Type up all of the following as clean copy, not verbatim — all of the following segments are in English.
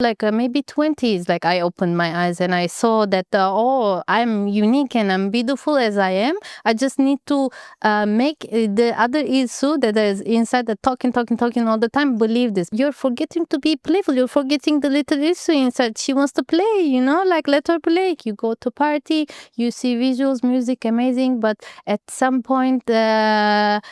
like maybe 20s, like I opened my eyes and I saw that, I'm unique and I'm beautiful as I am. I just need to make the other Ilsu that is inside, the talking all the time, believe this. You're forgetting to be playful. You're forgetting the little Ilsu inside. She wants to play, like let her play. You go to party, you see visuals, music, amazing, but at some point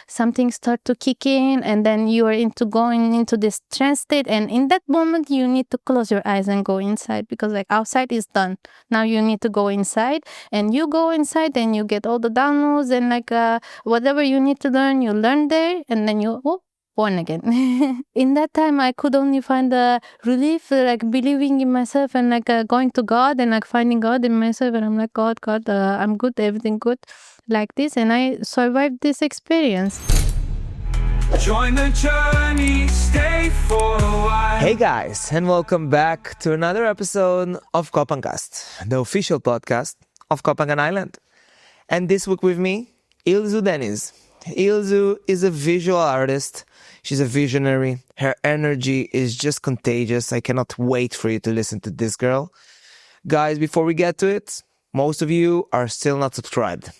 something start to kick in, and then you are going into this trance state, and in that moment you need to close your eyes and go inside, because like outside is done. Now you need to go inside, and you go inside and you get all the downloads, and like whatever you need to learn, you learn there, and then you born again. In that time I could only find the relief, like believing in myself, and like going to God and like finding God in myself, and I'm like, God, I'm good, everything good, like this, and I survived this experience. Join the journey, stay for a while. Hey guys, and welcome back to another episode of KohPhanCast, the official podcast of Copenhagen Island. And this week with me, Ilsu Deniz. Ilsu is a visual artist. She's a visionary. Her energy is just contagious. I cannot wait for you to listen to this girl. Guys, before we get to it, most of you are still not subscribed.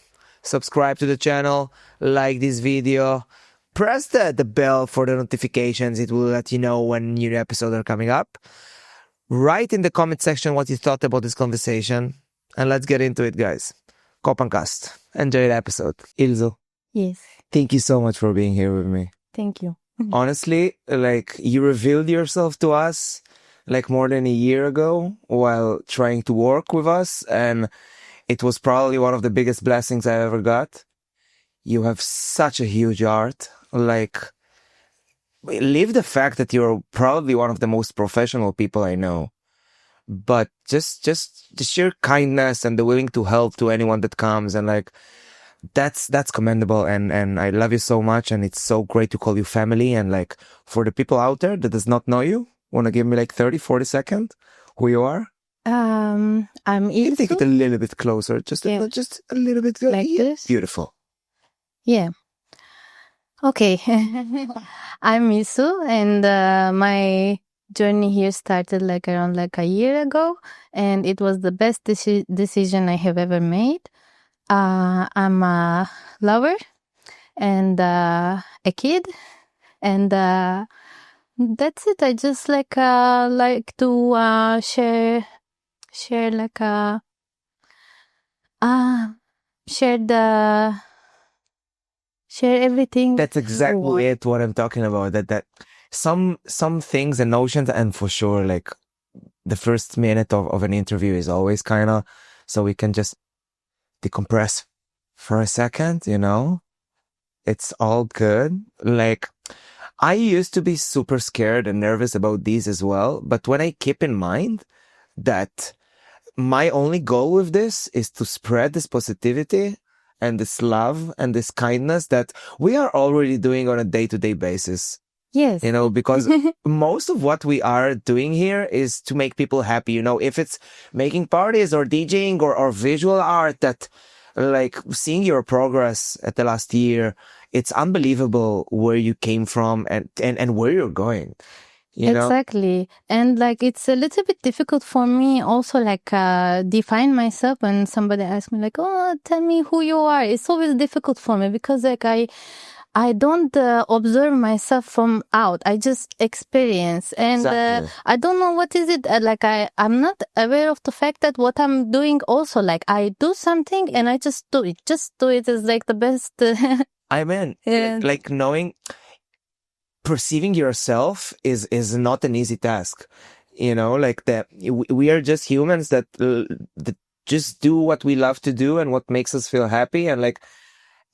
Subscribe to the channel, like this video, press the bell for the notifications. It will let you know when new episodes are coming up. Write in the comment section what you thought about this conversation. And let's get into it, guys. KohPhanCast. Enjoy the episode. Ilsu. Yes. Thank you so much for being here with me. Thank you. Honestly, like you revealed yourself to us like more than a year ago while trying to work with us. And it was probably one of the biggest blessings I ever got. You have such a huge art. Like, leave the fact that you're probably one of the most professional people I know. But just the sheer kindness and the willing to help to anyone that comes, and like that's commendable, and I love you so much, and it's so great to call you family. And like for the people out there that does not know you, want to give me like 30-40 seconds who you are? I'm Ilsu. You take it a little bit closer, just a little bit like this. Beautiful. Yeah. Okay. I'm Ilsu, and my journey here started like around like a year ago, and it was the best decision I have ever made. I'm a lover and a kid, and that's it. I just like to share everything. That's exactly it. What I'm talking about. That some things and notions, and for sure, like the first minute of an interview is always kind of so we can just decompress for a second. It's all good. Like I used to be super scared and nervous about these as well, but when I keep in mind that my only goal with this is to spread this positivity and this love and this kindness that we are already doing on a day-to-day basis. Yes. Because most of what we are doing here is to make people happy. If it's making parties or DJing or visual art, that like seeing your progress at the last year, it's unbelievable where you came from and where you're going. Exactly. And like it's a little bit difficult for me also like define myself when somebody asks me like, oh, tell me who you are. It's always difficult for me because like I don't observe myself from out. I just experience, and Exactly. I don't know what is it. I'm not aware of the fact that what I'm doing also, like I do something and I just do it. Just do it is like the best. I mean, like perceiving yourself is not an easy task. Like that we are just humans that just do what we love to do and what makes us feel happy, and like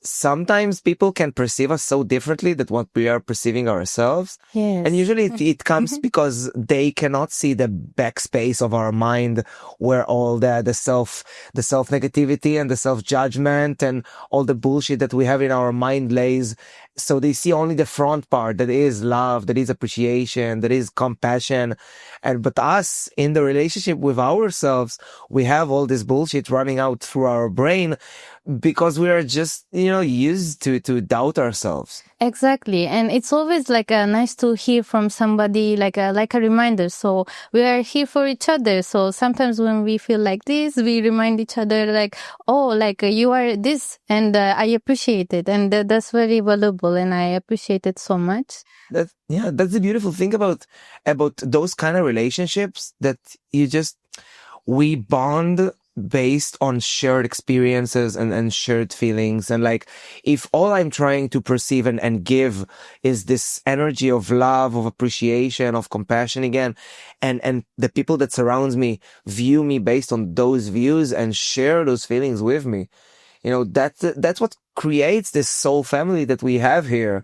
sometimes people can perceive us so differently than what we are perceiving ourselves. Yes. And usually it comes because they cannot see the backspace of our mind where all the self negativity and the self judgment and all the bullshit that we have in our mind lays. So they see only the front part that is love, that is appreciation, that is compassion. But us in the relationship with ourselves, we have all this bullshit running out through our brain because we are just, used to doubt ourselves. Exactly. And it's always like nice to hear from somebody, like a reminder. So we are here for each other. So sometimes when we feel like this, we remind each other like, oh, like you are this, and I appreciate it. And that's very valuable, and I appreciate it so much. That's the beautiful thing about those kind of relationships, that we bond based on shared experiences and shared feelings. And like, if all I'm trying to perceive and give is this energy of love, of appreciation, of compassion again, and the people that surrounds me view me based on those views and share those feelings with me, that's what creates this soul family that we have here,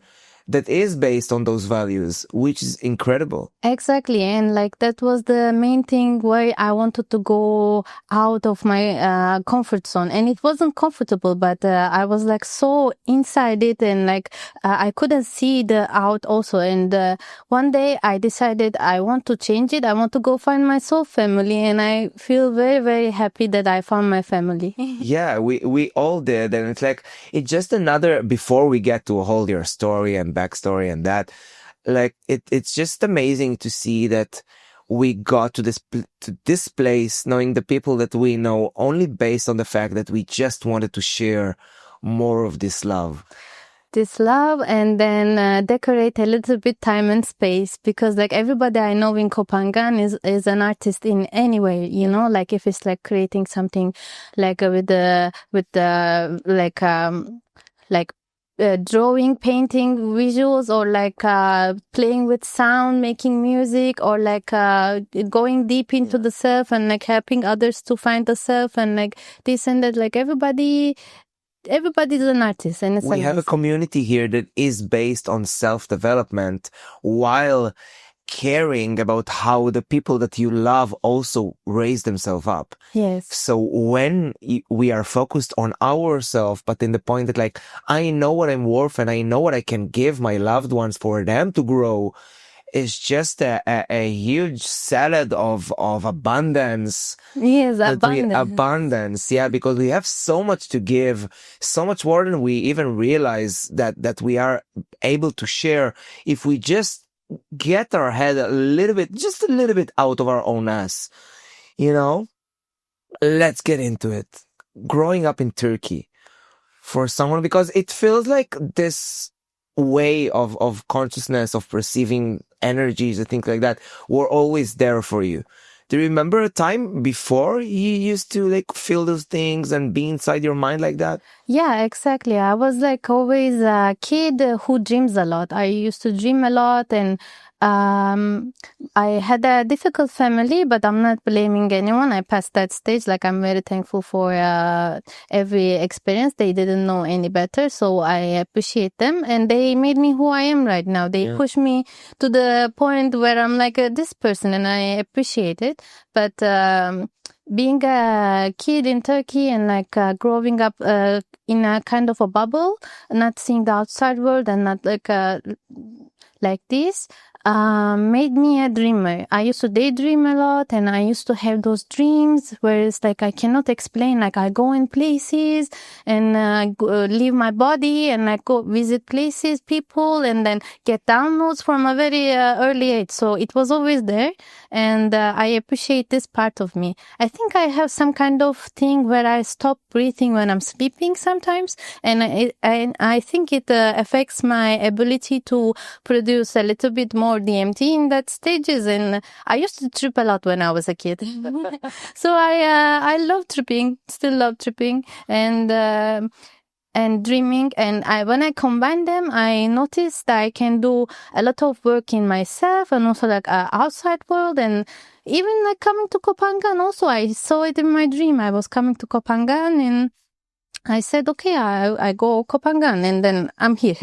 that is based on those values, which is incredible. Exactly. And like that was the main thing why I wanted to go out of my comfort zone. And it wasn't comfortable, but I was like so inside it, and like I couldn't see the out also. And one day I decided I want to change it. I want to go find my soul family. And I feel very, very happy that I found my family. Yeah, we all did. And it's just another, before we get to a whole your story and backstory and that, like it's just amazing to see that we got to this place knowing the people that we know only based on the fact that we just wanted to share more of this love. And then decorate a little bit time and space, because like everybody I know in KohPhanCast is an artist in any way, like if it's like creating something like drawing, painting, visuals, or like playing with sound, making music, or like going deep into the self and like helping others to find the self, and like this and that. Like everybody's an artist, and we have a community here that is based on self-development, while caring about how the people that you love also raise themselves up. Yes. So when we are focused on ourselves, but in the point that like, I know what I'm worth and I know what I can give my loved ones for them to grow, is just a huge salad of abundance. Yes, abundance. Abundance, yeah, because we have so much to give, so much more than we even realize that we are able to share, if we just get our head just a little bit out of our own ass. Let's get into it. Growing up in Turkey, for someone, because it feels like this way of consciousness, of perceiving energies and things like that, were always there for you. Do you remember a time before you used to like feel those things and be inside your mind like that? Yeah, exactly. I was like always a kid who dreams a lot. I used to dream a lot, and I had a difficult family, but I'm not blaming anyone. I passed that stage. Like, I'm very thankful for every experience. They didn't know any better, so I appreciate them, and they made me who I am right now. They pushed me to the point where I'm like this person, and I appreciate it. But being a kid in Turkey and like growing up in a kind of a bubble, not seeing the outside world, and not like this, made me a dreamer. I used to daydream a lot, and I used to have those dreams where it's like I cannot explain. Like, I go in places and leave my body, and like go visit places, people, and then get downloads from a very early age. So it was always there, and I appreciate this part of me. I think I have some kind of thing where I stop breathing when I'm sleeping sometimes, and I think it affects my ability to produce a little bit more DMT in that stages. And I used to trip a lot when I was a kid. So I love tripping, still love tripping, and dreaming. And when I combine them, I noticed that I can do a lot of work in myself, and also like outside world, and even like coming to KohPhanCast. Also, I saw it in my dream. I was coming to KohPhanCast, and I said, okay, I go KohPhanCast, and then I'm here.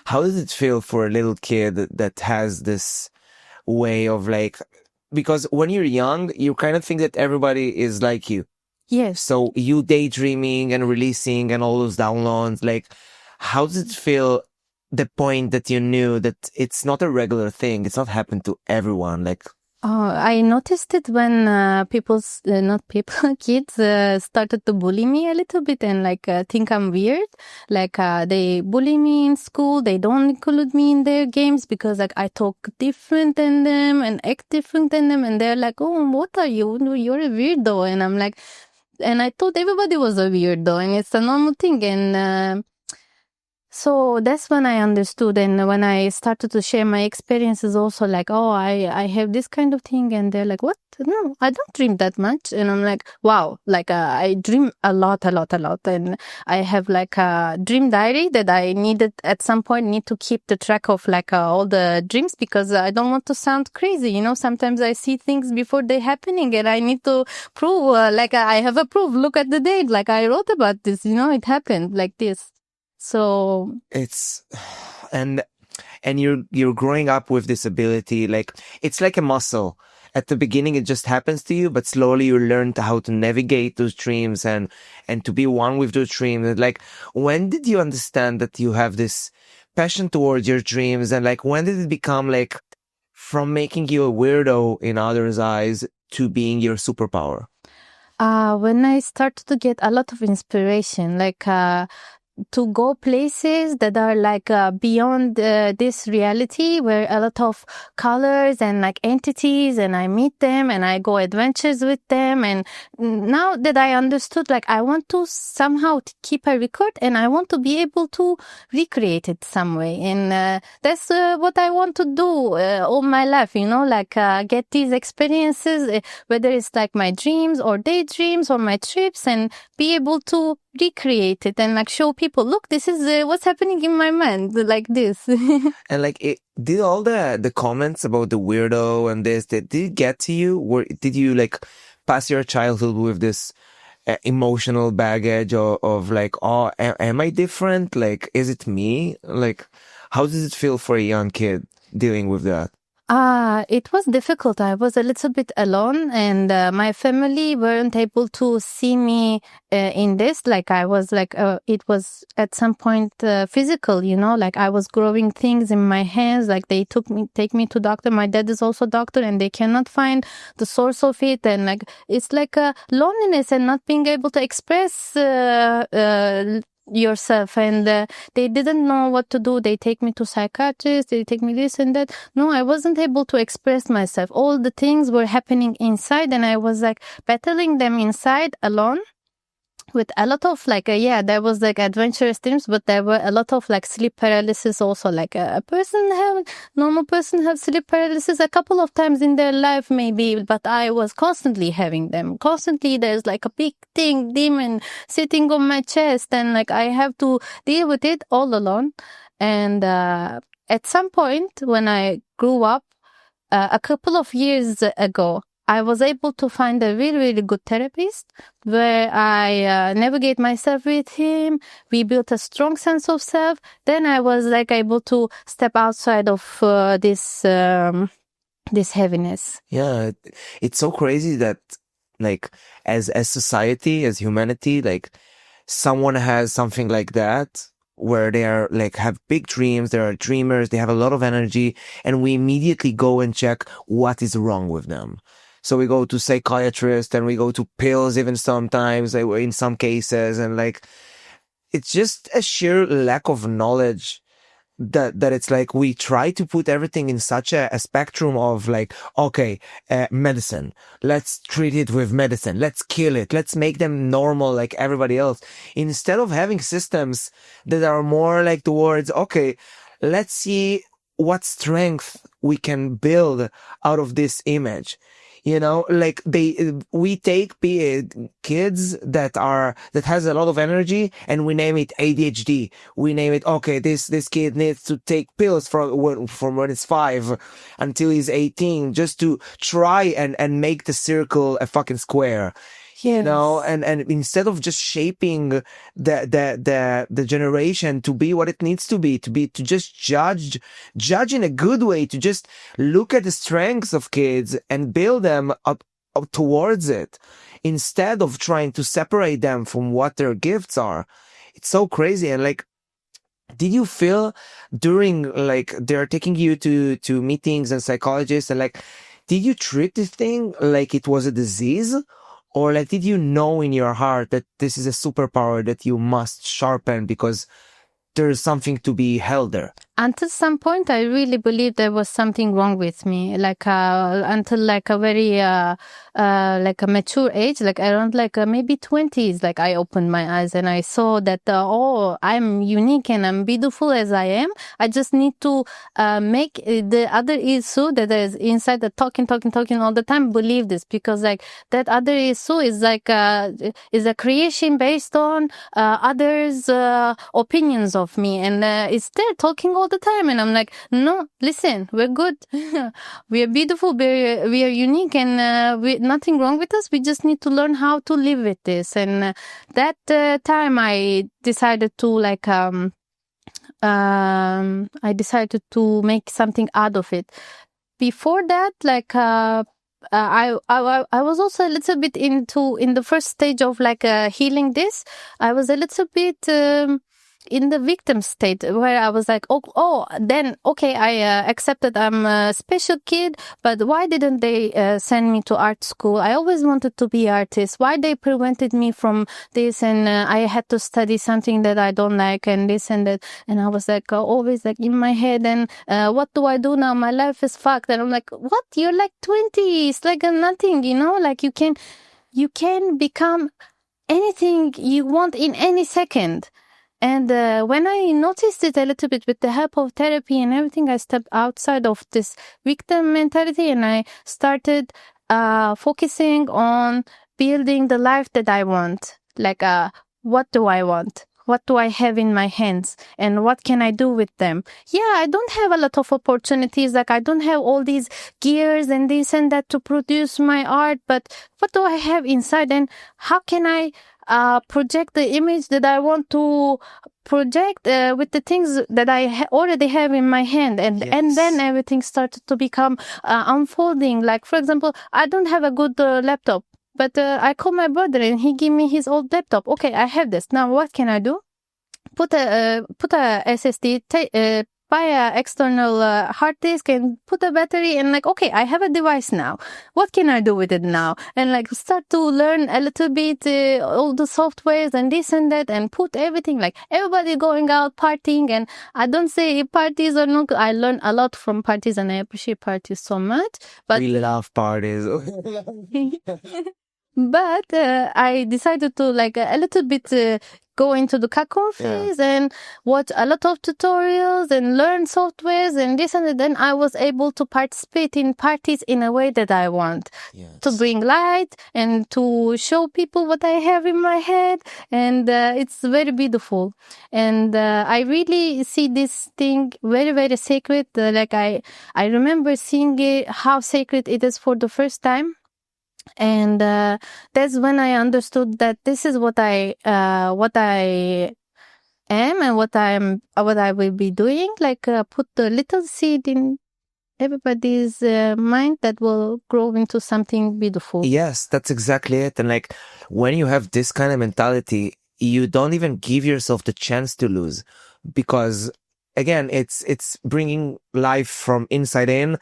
How does it feel for a little kid that has this way of like, because when you're young, you kind of think that everybody is like you. Yes. So you daydreaming and releasing and all those downloads, like, how does it feel, the point that you knew that it's not a regular thing, it's not happened to everyone? Like, I noticed it when not people, kids started to bully me a little bit and like think I'm weird. Like they bully me in school. They don't include me in their games because like I talk different than them and act different than them. And they're like, "Oh, what are you? You're a weirdo." And I'm like, and I thought everybody was a weirdo and it's a normal thing. And so that's when I understood, and when I started to share my experiences also, like, oh, I have this kind of thing, and they're like, what? No, I don't dream that much. And I'm like, wow, like I dream a lot, and I have like a dream diary that I needed at some point need to keep the track of like all the dreams, because I don't want to sound crazy, you know. Sometimes I see things before they're happening, and I need to prove, like I have a proof. Look at the date, like I wrote about this, you know, it happened like this. So It's and you're growing up with this ability, like it's like a muscle. At the beginning it just happens to you, but slowly you learn how to navigate those dreams and to be one with those dreams. Like, when did you understand that you have this passion towards your dreams, and like when did it become like from making you a weirdo in others' eyes to being your superpower? when I started to get a lot of inspiration, like to go places that are like beyond this reality, where a lot of colors and like entities, and I meet them and I go adventures with them. And now that I understood, like I want to somehow keep a record, and I want to be able to recreate it some way. And that's what I want to do all my life, you know, like get these experiences, whether it's like my dreams or daydreams or my trips, and be able to recreate it and like show people, look, this is what's happening in my mind, like this. And like, did all the comments about the weirdo and this, did it get to you? Did you like pass your childhood with this emotional baggage of like, oh, am I different? Like, is it me? Like, how does it feel for a young kid dealing with that? It was difficult. I was a little bit alone, and my family weren't able to see me in this. Like I was like, it was at some point physical, you know, like I was growing things in my hands. Like they take me to doctor. My dad is also doctor, and they cannot find the source of it. And like, it's like a loneliness and not being able to express yourself, and they didn't know what to do. They take me to psychiatrists, they take me this and that. No, I wasn't able to express myself. All the things were happening inside, and I was like battling them inside alone, with a lot of like there was like adventurous things, but there were a lot of like sleep paralysis also. Like normal person have sleep paralysis a couple of times in their life maybe, but I was constantly having them. Constantly there's like a big demon sitting on my chest, and like I have to deal with it all alone. And at some point when I grew up, a couple of years ago, I was able to find a really, really good therapist, where I navigate myself with him. We built a strong sense of self. Then I was like able to step outside of this heaviness. Yeah, it's so crazy that like as society, as humanity, like someone has something like that where they are like have big dreams, they are dreamers, they have a lot of energy, and we immediately go and check what is wrong with them. So we go to psychiatrists and we go to pills even sometimes, like, in some cases, and like it's just a sheer lack of knowledge that it's like we try to put everything in such a spectrum of like, okay, medicine, let's treat it with medicine, let's kill it, let's make them normal like everybody else, instead of having systems that are more like towards, okay, let's see what strength we can build out of this image. You know, like we take kids that has a lot of energy and we name it ADHD. We name it, okay, this kid needs to take pills from when it's 5 until he's 18, just to try and make the circle a fucking square. Yes. You know, and instead of just shaping the generation to be what it needs to be, to just judge in a good way, to just look at the strengths of kids and build them up towards it, instead of trying to separate them from what their gifts are. It's so crazy. And like, did you feel during like they're taking you to meetings and psychologists, and like, did you treat this thing like it was a disease? Or like, did you know in your heart that this is a superpower that you must sharpen because there's something to be held there? Until some point, I really believed there was something wrong with me. Like until like a very like a mature age, like around like maybe 20s, like I opened my eyes and I saw that oh, I'm unique and I'm beautiful as I am. I just need to make the other Ilsu that is inside the talking all the time believe this, because like that other Ilsu is like is a creation based on others' opinions of me, and it's there talking all the time, and I'm like, no, listen, we're good. We are beautiful, we are unique, and nothing wrong with us. We just need to learn how to live with this. And that time I decided to like I decided to make something out of it. Before that, like I was also a little bit in the first stage of like healing this. I was a little bit in the victim state, where I was like, then okay, I accepted I'm a special kid, but why didn't they send me to art school? I always wanted to be artist. Why they prevented me from this, and I had to study something that I don't like, and this and that. And I was like always like in my head, and what do I do now? My life is fucked. And I'm like, what? You're like 20. It's like nothing, like you can become anything you want in any second. And when I noticed it a little bit with the help of therapy and everything, I stepped outside of this victim mentality, and I started focusing on building the life that I want. Like, what do I want? What do I have in my hands? And what can I do with them? Yeah, I don't have a lot of opportunities. Like, I don't have all these gears and this and that to produce my art. But what do I have inside? And how can I project the image that I want to project with the things that I already have in my hand? And then everything started to become unfolding. Like, for example, I don't have a good laptop, but I call my brother and he gave me his old laptop. Okay, I have this. Now what can I do? Put a SSD, buy a external hard disk and put a battery, and like, okay, I have a device now. What can I do with it now? And like start to learn a little bit all the softwares and this and that, and put everything, like everybody going out partying. And I don't say parties are not good. I learn a lot from parties and I appreciate parties so much. But We love parties. But I decided to like a little bit go into the cocoon phase and watch a lot of tutorials and learn softwares and this and that. Then I was able to participate in parties in a way that I want. To bring light and to show people what I have in my head. And it's very beautiful. And I really see this thing very, very sacred. Like I remember seeing it, how sacred it is for the first time. And that's when I understood that this is what I am and what I will be doing. Like put the little seed in everybody's mind that will grow into something beautiful. Yes, that's exactly it. And like when you have this kind of mentality, you don't even give yourself the chance to lose, because again, it's bringing life from inside in.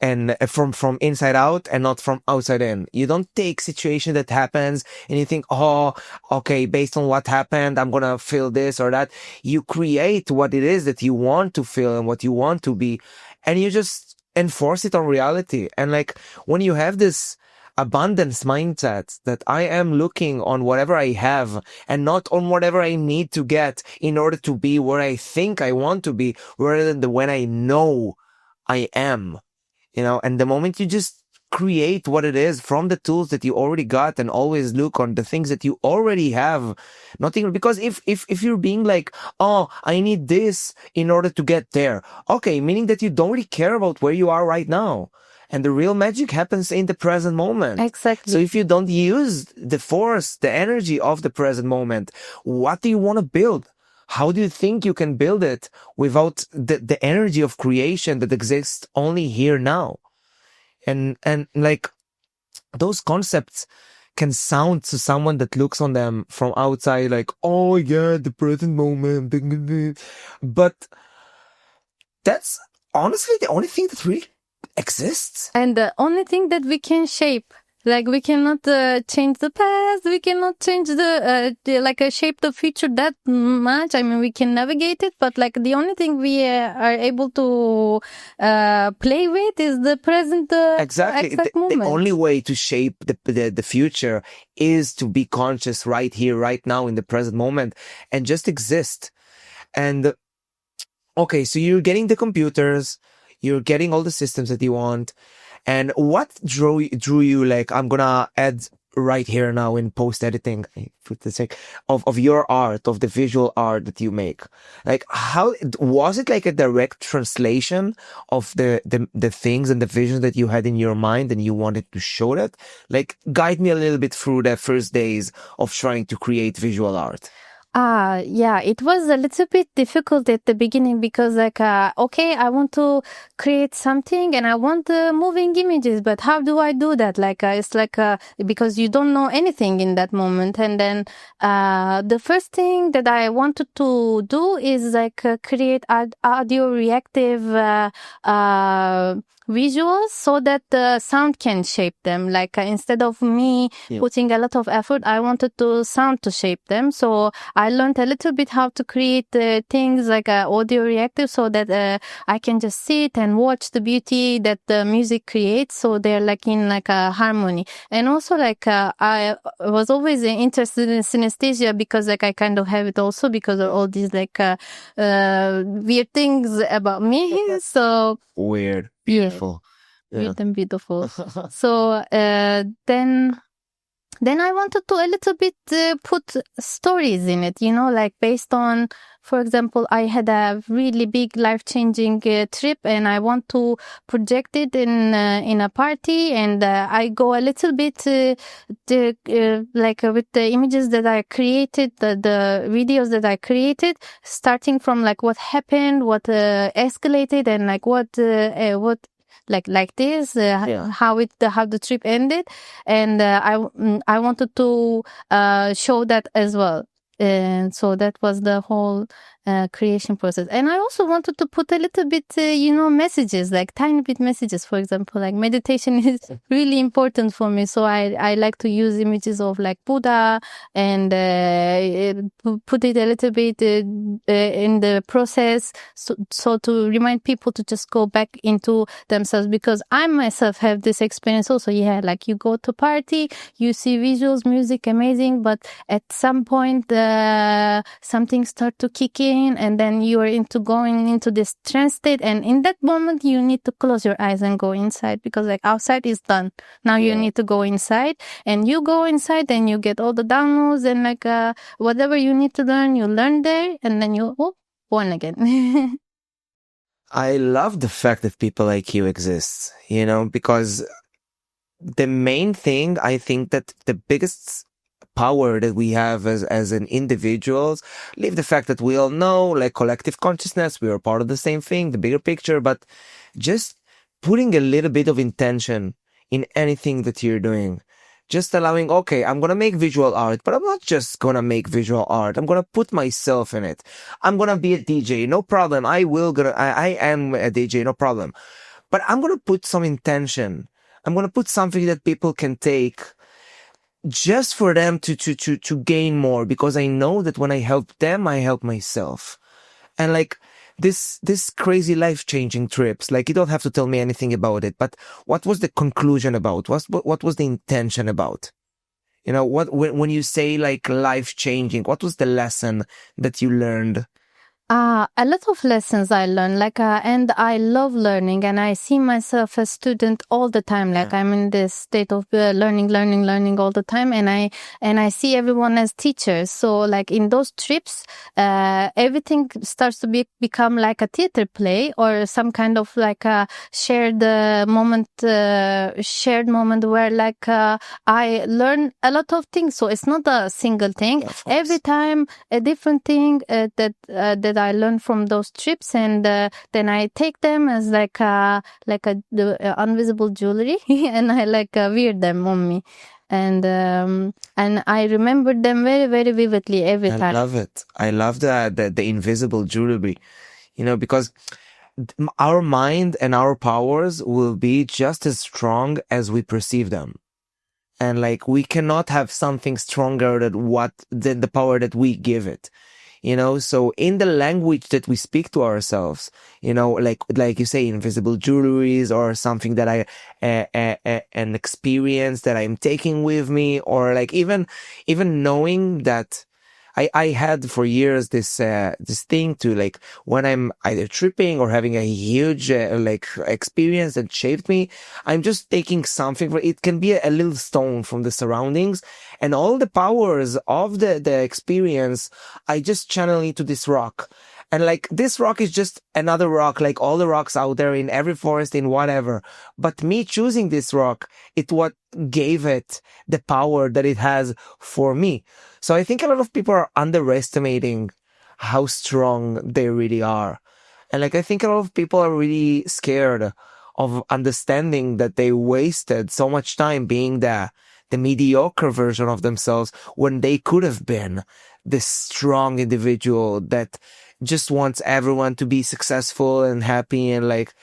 And from inside out and not from outside in. You don't take situation that happens and you think, oh, okay, based on what happened, I'm going to feel this or that. You create what it is that you want to feel and what you want to be. And you just enforce it on reality. And like when you have this abundance mindset that I am looking on whatever I have and not on whatever I need to get in order to be where I think I want to be, rather than when I know I am. And the moment you just create what it is from the tools that you already got, and always look on the things that you already have, nothing, because if you're being like, oh, I need this in order to get there. Okay. Meaning that you don't really care about where you are right now. And the real magic happens in the present moment. Exactly. So if you don't use the force, the energy of the present moment, what do you want to build? How do you think you can build it without the energy of creation that exists only here now? And like those concepts can sound to someone that looks on them from outside like, oh yeah, the present moment. But that's honestly the only thing that really exists. And the only thing that we can shape, like we cannot change the past, we cannot change shape the future that much. I mean, we can navigate it, but like the only thing we are able to play with is the present Exactly. exact The moment. only way to shape the future is to be conscious right here, right now, in the present moment, and just exist. And okay, so you're getting the computers, you're getting all the systems that you want. And what drew you, like, I'm gonna add right here now in post editing, for the sake of your art, of the visual art that you make? Like, how was it, like a direct translation of the things and the visions that you had in your mind and you wanted to show that? Like, guide me a little bit through the first days of trying to create visual art. Yeah, it was a little bit difficult at the beginning because okay, I want to create something and I want moving images, but how do I do that? It's because you don't know anything in that moment. And then, the first thing that I wanted to do is create audio reactive, visuals so that the sound can shape them. Instead of me putting a lot of effort, I wanted to sound to shape them. So I learned a little bit how to create things like audio reactive so that I can just sit and watch the beauty that the music creates. So they're in a harmony. And also I was always interested in synesthesia because I kind of have it also because of all these weird things about me. So Weird. Beautiful. Yeah. Weird and beautiful. So then I wanted to a little bit put stories in it, based on, for example, I had a really big life-changing trip and I want to project it in a party, and I go a little bit with the images that I created, the videos that I created, starting from what happened, what escalated, and what this, how the trip ended, and I wanted to show that as well. And so that was the whole creation process. And I also wanted to put a little bit, messages, tiny bit messages. For example, meditation is really important for me. So I like to use images of Buddha and put it a little bit in the process. So to remind people to just go back into themselves, because I myself have this experience also. Yeah, you go to party, you see visuals, music, amazing, but at some point something start to kick in, and then you are going into this trance state, and in that moment you need to close your eyes and go inside, because outside is done. Now you need to go inside, and you go inside and you get all the downloads and whatever you need to learn, you learn there, and then you born again. I love the fact that people like you exist, because the main thing, I think that the biggest power that we have as an individuals, leave the fact that we all know, collective consciousness, we are part of the same thing, the bigger picture, but just putting a little bit of intention in anything that you're doing. Just allowing, okay, I'm going to make visual art, but I'm not just going to make visual art. I'm going to put myself in it. I'm going to be a DJ. No problem. I am a DJ. No problem. But I'm going to put some intention. I'm going to put something that people can take just for them to gain more, because I know that when I help them, I help myself. And this crazy life-changing trips, you don't have to tell me anything about it, but what was the conclusion about? What was the intention about? When you say life-changing, what was the lesson that you learned? A lot of lessons I learned, and I love learning, and I see myself as student all the time. I'm in this state of learning all the time, and I see everyone as teachers. So in those trips, everything starts to become like a theater play, or some kind of a shared moment where I learn a lot of things. So it's not a single thing. Every time a different thing that I learned from those trips, and then I take them as the invisible jewelry, and I wear them on me, and I remember them very, very vividly every time. I love it. I love the invisible jewelry, because our mind and our powers will be just as strong as we perceive them. And like, we cannot have something stronger than the power that we give it. So in the language that we speak to ourselves, like you say, invisible jewelries or something that an experience that I'm taking with me, or like even knowing that I had for years this thing to, like, when I'm either tripping or having a huge experience that shaped me, I'm just taking something. It can be a little stone from the surroundings, and all the powers of the experience, I just channel into this rock. And like, this rock is just another rock, like all the rocks out there in every forest, in whatever. But me choosing this rock, it what gave it the power that it has for me. So I think a lot of people are underestimating how strong they really are. And like, I think a lot of people are really scared of understanding that they wasted so much time being the mediocre version of themselves, when they could have been this strong individual that just wants everyone to be successful and happy. And like,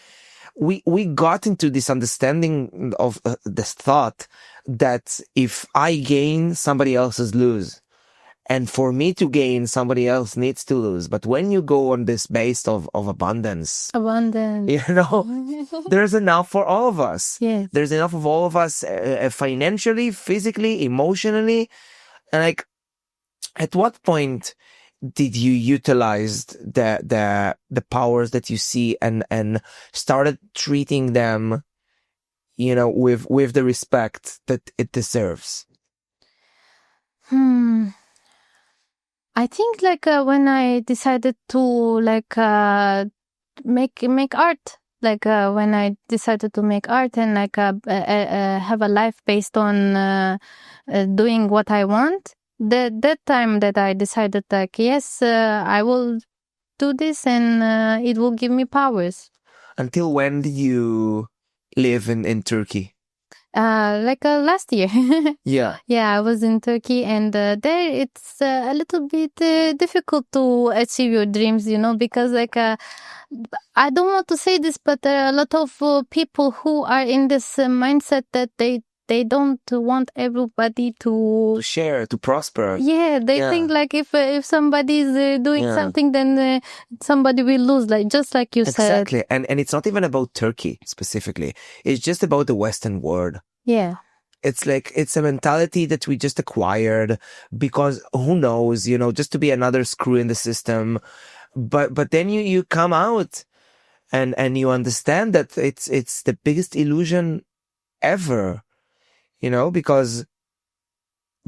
we got into this understanding of this thought that if I gain, somebody else is lose. And for me to gain, somebody else needs to lose. But when you go on this base of abundance, there's enough for all of us. Yes. There's enough of all of us, financially, physically, emotionally. And like, at what point did you utilize the powers that you see and started treating them, with the respect that it deserves? I think like when I decided to like make art, like when I decided to make art and like have a life based on doing what I want, that time that I decided like, yes, I will do this and it will give me powers. Until when did you live in Turkey? Last year. Yeah. Yeah, I was in Turkey, and there it's a little bit difficult to achieve your dreams, because like I don't want to say this, but there are a lot of people who are in this mindset that they don't want everybody to share, to prosper. Yeah, they think like if somebody is doing something, then somebody will lose, like just like you said. Exactly, and it's not even about Turkey specifically. It's just about the Western world. Yeah. It's like, it's a mentality that we just acquired because who knows, just to be another screw in the system. But then you come out and you understand that it's the biggest illusion ever. Because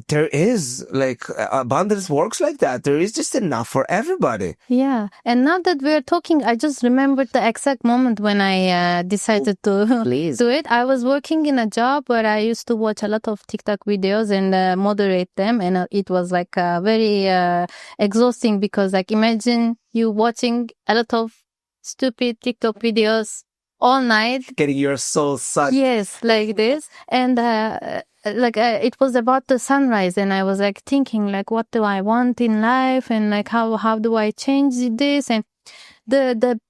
there is like, abundance works like that. There is just enough for everybody. Yeah. And now that we're talking, I just remembered the exact moment when I decided to do it. I was working in a job where I used to watch a lot of TikTok videos and moderate them. And it was like very exhausting, because like, imagine you watching a lot of stupid TikTok videos all night, getting your soul sucked. Yes, like this. And it was about the sunrise, and I was like thinking like, what do I want in life, and like how do I change this? And the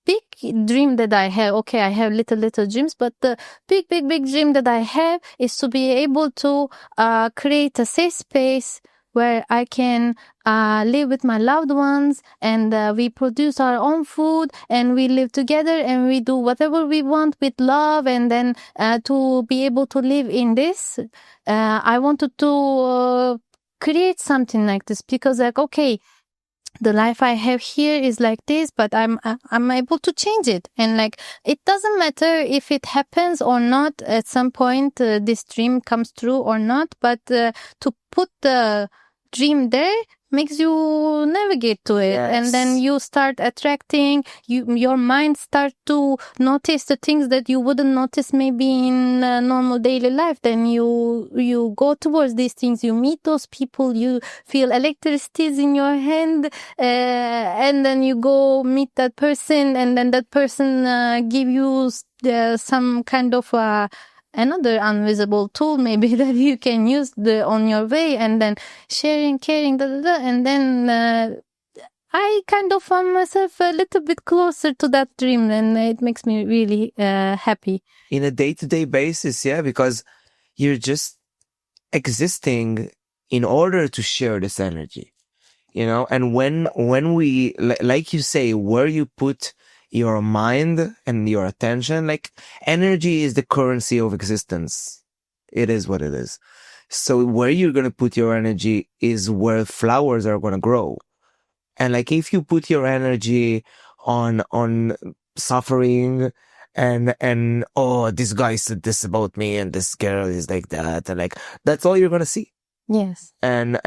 big dream that I have, okay, I have little dreams, but the big dream that I have is to be able to create a safe space where I can live with my loved ones, and we produce our own food, and we live together, and we do whatever we want with love. And then to be able to live in this, I wanted to create something like this, because like, okay, the life I have here is like this, but I'm able to change it. And like, it doesn't matter if it happens or not at some point, this dream comes true or not, but to put the dream there makes you navigate to it. Yes. And then you start attracting, your mind start to notice the things that you wouldn't notice maybe in normal daily life. Then you go towards these things, you meet those people, you feel electricities in your hand, and then you go meet that person, and then that person give you some kind of another invisible tool maybe that you can use on your way, and then sharing, caring, and then I kind of found myself a little bit closer to that dream, and it makes me really happy. In a day-to-day basis, yeah, because you're just existing in order to share this energy, and when we, like you say, where you put your mind and your attention, like energy is the currency of existence. It is what it is. So where you're going to put your energy is where flowers are going to grow. And like, if you put your energy on suffering and oh, this guy said this about me and this girl is like that, and like, that's all you're going to see. Yes. And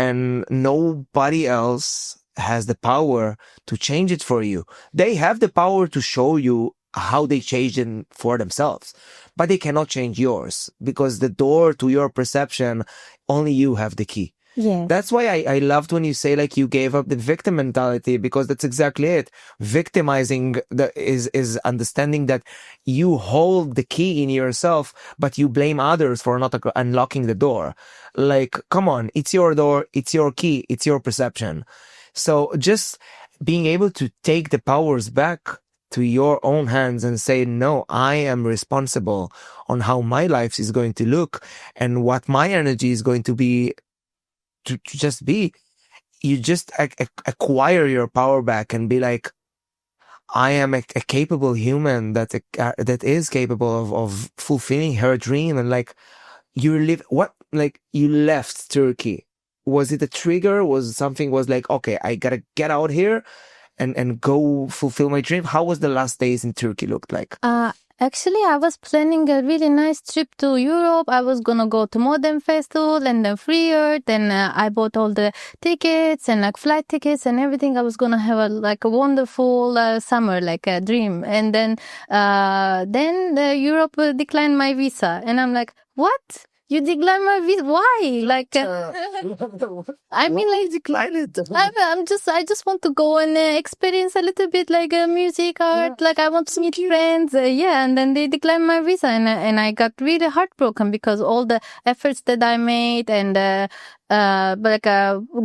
nobody else has the power to change it for you. They have the power to show you how they change it for themselves, but they cannot change yours, because the door to your perception, only you have the key. Yes. That's why I loved when you say like you gave up the victim mentality, because that's exactly it. Victimizing is understanding that you hold the key in yourself, but you blame others for not unlocking the door. Like, come on, it's your door, it's your key, it's your perception. So just being able to take the powers back to your own hands and say, no, I am responsible on how my life is going to look and what my energy is going to be. To just be, you just acquire your power back and be like, I am a capable human that is capable of fulfilling her dream. And like, you left Turkey. Was it a trigger? Was like, okay, I gotta get out here and go fulfill my dream? How was the last days in Turkey looked like? Actually, I was planning a really nice trip to Europe. I was gonna go to Modern Festival and then Free Earth. And I bought all the tickets and like flight tickets and everything. I was gonna have a wonderful summer, like a dream. And then Europe declined my visa, and I'm like, what? You decline my visa? Why? Like, I mean, like, decline it. I just want to go and experience a little bit like music, art. Like, I want to meet friends. And then they declined my visa, and I got really heartbroken because all the efforts that I made and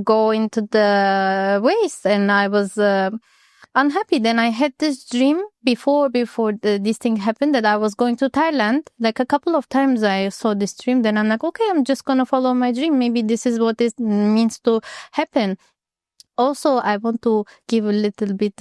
go into the waste, and I was unhappy. Then I had this dream before this thing happened that I was going to Thailand. Like a couple of times I saw this dream. Then I'm like, okay, I'm just gonna follow my dream. Maybe this is what it means to happen. Also, I want to give a little bit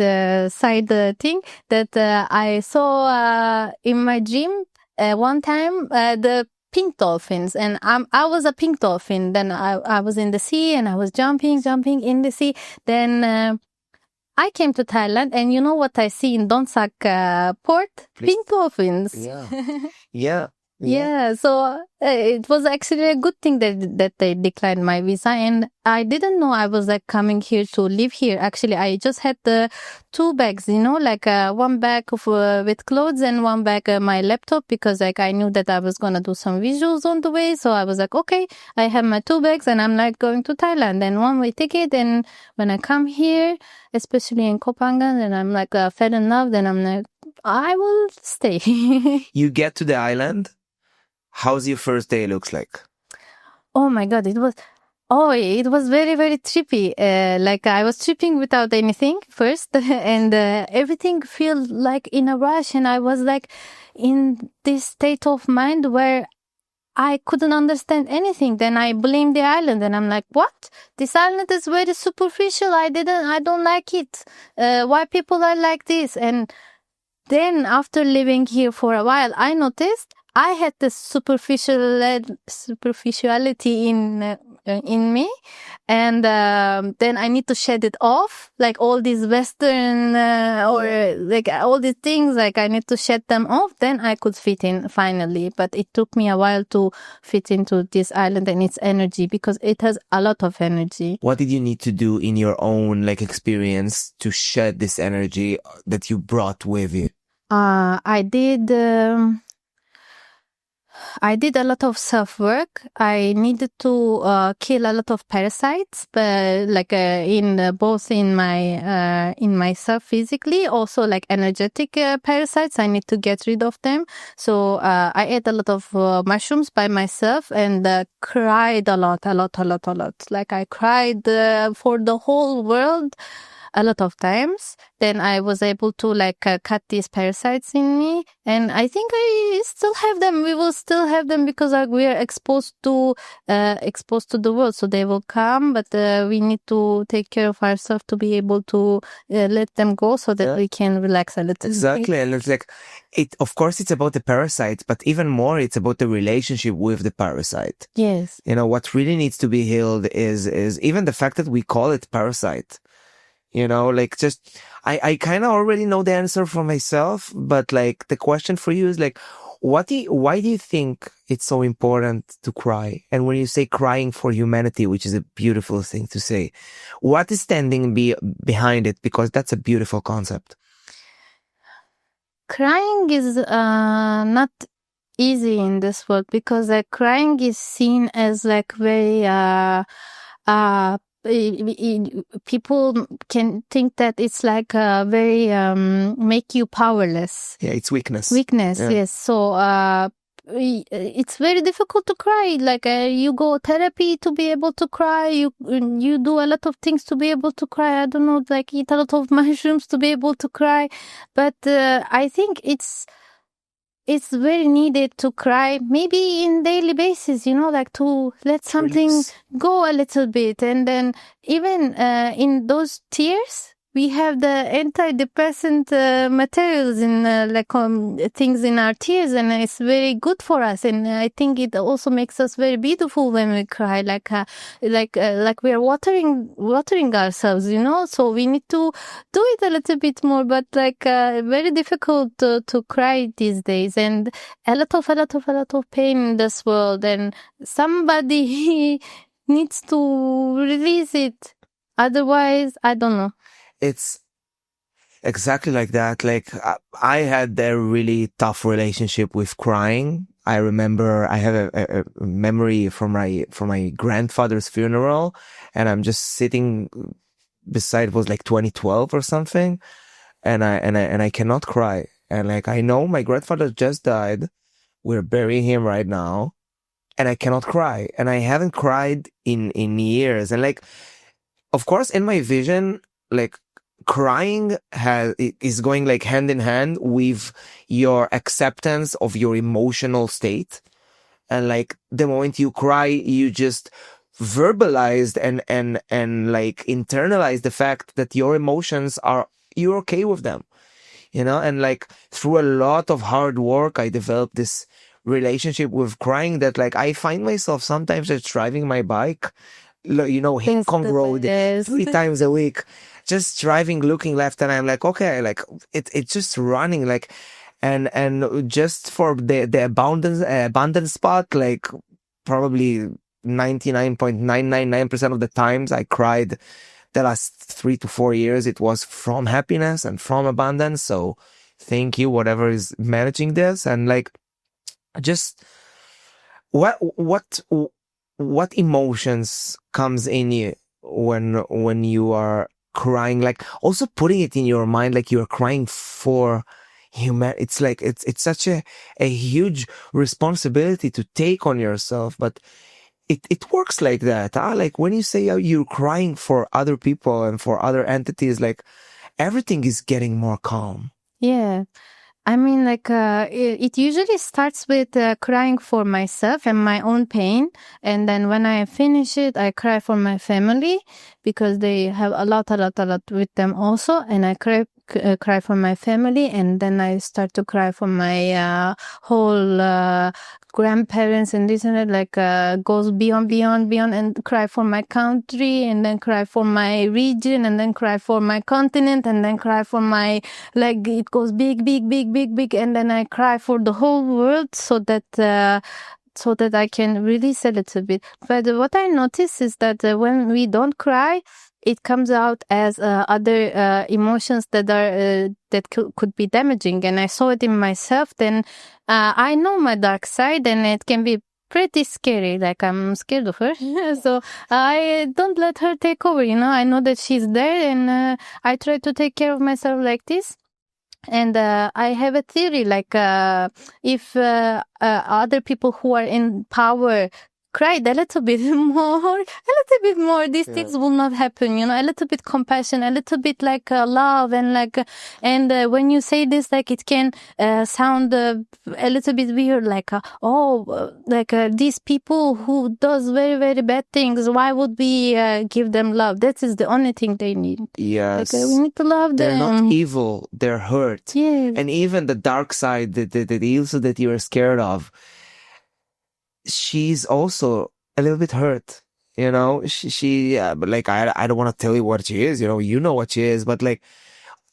side thing that I saw in my dream one time the pink dolphins, and I was a pink dolphin. Then I was in the sea and I was jumping in the sea. Then I came to Thailand, and you know what I see in Donsak port? Please. Pink dolphins. Yeah. Yeah. So it was actually a good thing that they declined my visa, and I didn't know I was like coming here to live here. Actually, I just had the 2 bags, like one bag with clothes and one bag my laptop, because like I knew that I was gonna do some visuals on the way. So I was like, okay, I have my 2 bags, and I'm like going to Thailand and one-way ticket. And when I come here, especially in Koh Phangan, and I'm like fell in love, then I'm like, I will stay. You get to the island. How's your first day looks like? Oh my God, it was very, very trippy. Like I was tripping without anything first, and everything felt like in a rush, and I was like in this state of mind where I couldn't understand anything. Then I blamed the island, and I'm like, what? This island is very superficial. I don't like it. Why people are like this? And then after living here for a while, I noticed I had this superficiality in me, and then I need to shed it off, like all these Western or like all these things, like I need to shed them off. Then I could fit in finally, but it took me a while to fit into this island and its energy, because it has a lot of energy. What did you need to do in your own like experience to shed this energy that you brought with you? I did a lot of self-work. I needed to kill a lot of parasites, but like both in myself physically, also like energetic parasites. I need to get rid of them. So I ate a lot of mushrooms by myself, and cried a lot. Like I cried for the whole world. a lot of times, then I was able to like cut these parasites in me, and I think I still have them. We will still have them because we are exposed to the world, so they will come, but we need to take care of ourselves to be able to let them go so that we can relax a little. Exactly. And it's like, of course, it's about the parasite, but even more, it's about the relationship with the parasite. Yes. What really needs to be healed is even the fact that we call it parasite. Like just, I kind of already know the answer for myself, but like the question for you is like, why do you think it's so important to cry? And when you say crying for humanity, which is a beautiful thing to say, what is standing behind it? Because that's a beautiful concept. Crying is not easy in this world because crying is seen as like very people can think that it's like very make you powerless. Yeah, it's weakness. Yeah. Yes. So it's very difficult to cry. Like you go therapy to be able to cry. You do a lot of things to be able to cry. I don't know, like eat a lot of mushrooms to be able to cry. But I think it's very needed to cry, maybe in daily basis, like to let something go a little bit. And then even in those tears, we have the antidepressant materials in things in our tears, and it's very good for us. And I think it also makes us very beautiful when we cry, like we are watering ourselves, So we need to do it a little bit more, but very difficult to cry these days, and a lot of pain in this world, and somebody needs to release it. Otherwise, I don't know. It's exactly like that. Like I had a really tough relationship with crying. I remember I have a memory from my grandfather's funeral, and I'm just sitting beside, it was like 2012 or something, and I cannot cry. And like I know my grandfather just died. We're burying him right now, and I cannot cry. And I haven't cried in years. And like, of course, in my vision, like crying is going like hand in hand with your acceptance of your emotional state. And like the moment you cry, you just verbalized and like internalized the fact that your emotions you're okay with them, and like through a lot of hard work, I developed this relationship with crying that like I find myself sometimes just driving my bike, Hong Kong Road 3 times a week, just driving, looking left, and I'm like, okay, like it's just running, like, and just for the abundant spot, like probably 99.999% of the times I cried the last 3 to 4 years, it was from happiness and from abundance. So thank you, whatever is managing this. And like, just what emotions comes in you when you are crying, like also putting it in your mind, like you're crying for human. It's like, it's such a huge responsibility to take on yourself, but it works like that. Like when you say you're crying for other people and for other entities, like everything is getting more calm. Yeah. I mean, like, it usually starts with crying for myself and my own pain. And then when I finish it, I cry for my family because they have a lot with them also. And I cry for my family. And then I start to cry for my whole grandparents and this and that, like goes beyond and cry for my country, and then cry for my region, and then cry for my continent, and then cry for my, like it goes big, and then I cry for the whole world so that I can release a little bit. But what I notice is that when we don't cry, it comes out as other emotions that are that could be damaging, and I saw it in myself. Then I know my dark side, and it can be pretty scary. Like I'm scared of her, so I don't let her take over. I know that she's there, and I try to take care of myself like this. And I have a theory, like if other people who are in power cried a little bit more, these things will not happen, a little bit compassion, a little bit like love, and like when you say this, like it can sound a little bit weird, like these people who does very, very bad things, why would we give them love? That is the only thing they need. Yes. We need to love They're them. not evil, they're hurt. Yes. And even the dark side, the Ilsu that you're scared of, she's also a little bit hurt. She but like, I don't want to tell you what she is, you know what she is, but like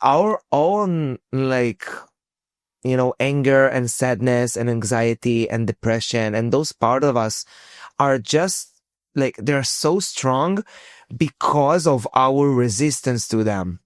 our own, like, anger and sadness and anxiety and depression, and those part of us are just like, they're so strong because of our resistance to them.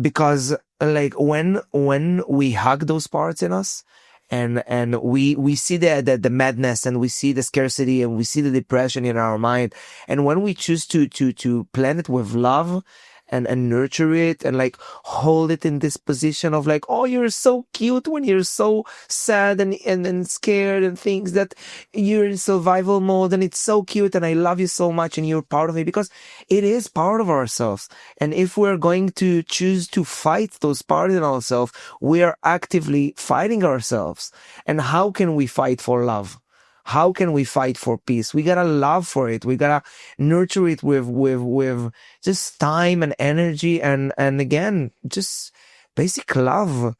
Because like when we hug those parts in us, and we see the madness, and we see the scarcity, and we see the depression in our mind, and when we choose to plant it with love and nurture it, and like hold it in this position of like, oh, you're so cute when you're so sad and scared, and things that you're in survival mode, and it's so cute, and I love you so much, and you're part of me, because it is part of ourselves. And if we're going to choose to fight those parts in ourselves, we are actively fighting ourselves. And how can we fight for love? How can we fight for peace? We gotta love for it. We gotta nurture it with just time and energy, and again, just basic love.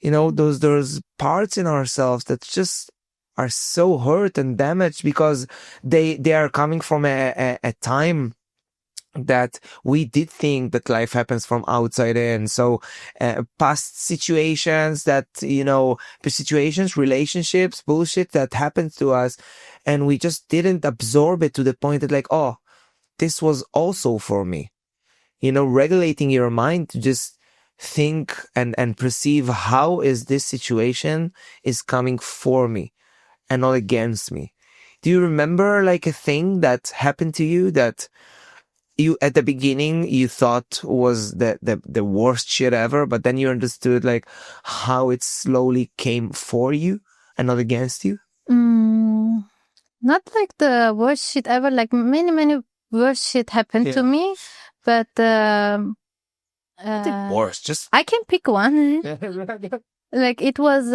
Those parts in ourselves that just are so hurt and damaged because they are coming from a time that we did think that life happens from outside in. So past situations that, relationships, bullshit that happened to us, and we just didn't absorb it to the point that like, oh, this was also for me. Regulating your mind to just think and perceive how is this situation is coming for me and not against me. Do you remember like a thing that happened to you that you at the beginning you thought was the worst shit ever, but then you understood like how it slowly came for you and not against you? Not like the worst shit ever. Like many worst shit happened to me, but The worst, just I can pick one. Like it was